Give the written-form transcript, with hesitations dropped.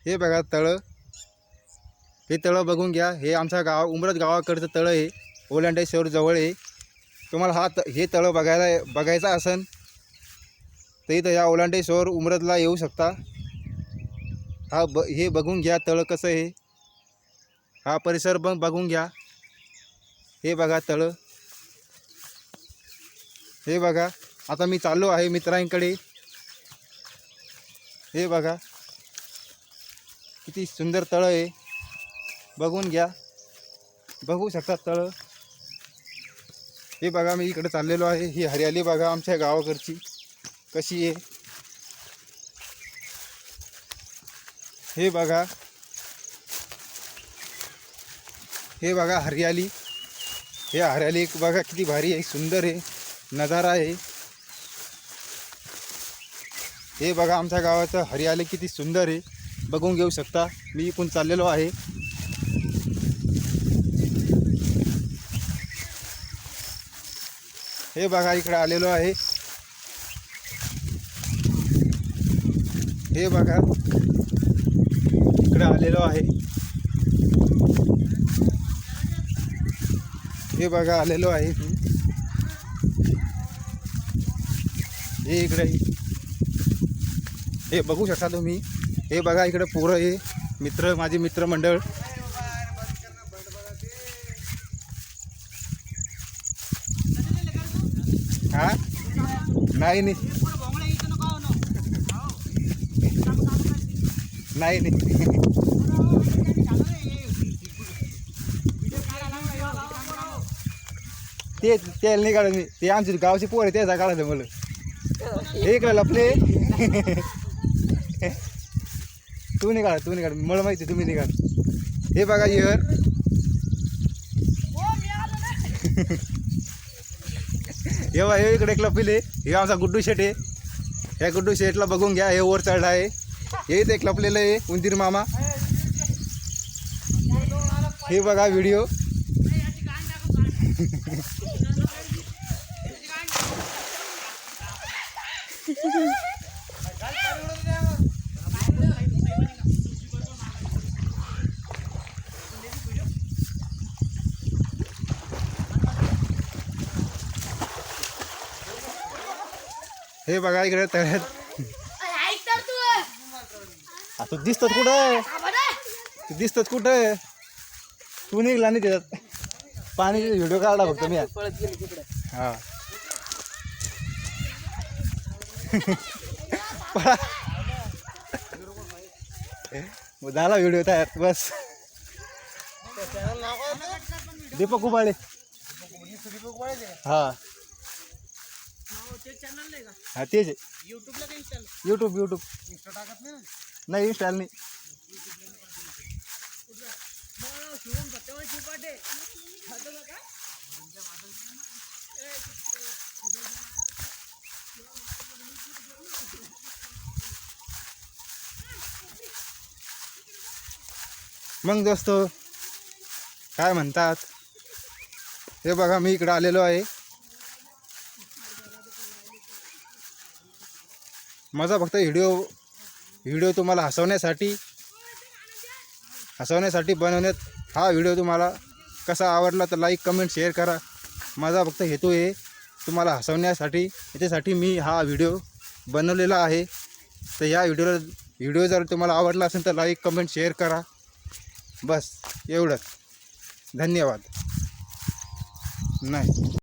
हे बघा तळं, हे तळं बघून घ्या। हे आमच्या उमरत गावाकडचं तळं आहे, ओलांडेश्वर जवळ आहे। तुम्हाला हे तळं बघायचं असेल तर इथं या ओलांडेश्वर उमरतला येऊ शकता। हे बघून घ्या तळं कसं आहे, हा परिसर पण बघून घ्या। हे बघा तळं, हे बघा। आता मी चाललो आहे मित्रांकडे। हे बघा किती सुंदर तळं आहे, बघून घ्या, बघू शकता तळं। हे बघा मी इकडे चाललेलो आहे। ही हरियाली बघा आमच्या गावाकडची कशी आहे, हे बघा। हे बघा हरियाली, हे हरियाली बघा किती भारी आहे, सुंदर आहे, नजारा आहे। हे बघा आमच्या गावाचं हरियाली किती सुंदर आहे, बघून घेऊ शकता। मी इकडून चाललेलो आहे। हे बघा इकडे आलेलो आहे। हे बघा इकडे आलेलो आहे। हे बघा आलेलो आहे। हे इकडे, हे बघू शकता तुम्ही। हे बघा इकडे पोरं आहे, मित्र, माझे मित्रमंडळ। हा नाही नाही नाही ते तेल नाही काढत मी, ते आमची गावची पोर आहे त्याचा काढायचं मला। हे इकडे लपले तू नाही काढ, मला माहिती तुम्ही नाही काढ। हे बघा इयर हे इकडे एक लपले, हे आमचा गुड्डू शेट आहे। ह्या गुड्डू शेटला बघून घ्या, हे वर चढला आहे। हे इथे एक लपलेलं आहे उंदीर मामा। हे बघा व्हिडिओ। हे बघा इकडे तळ्यात, तू दिसतोच कुठं, तू दिसतोच कुठं, तू निघला नाही त्याच्यात पाणी। व्हिडिओ काढला फक्त मी। हा झाला व्हिडिओ तयार बस। दीपक उबाळे, हा हा तेच आहे। यूट्यूब नाही, इंस्टा नाही। मग दोस्त काय म्हणतात, हे बघा मी इकडे आलेलो आहे। माझा फक्त व्हिडिओ तुम्हाला हसवण्यासाठी बनवण्यात। हा व्हिडिओ तुम्हाला कसा आवडला तर लाईक, कमेंट, शेअर करा। माझा फक्त हेतू आहे तुम्हाला हसवण्यासाठी, याच्यासाठी मी हा व्हिडिओ बनवलेला आहे। तर या व्हिडिओ जर तुम्हाला आवडला असेल तर लाईक, कमेंट, शेअर करा। बस एवढंच, धन्यवाद। नाही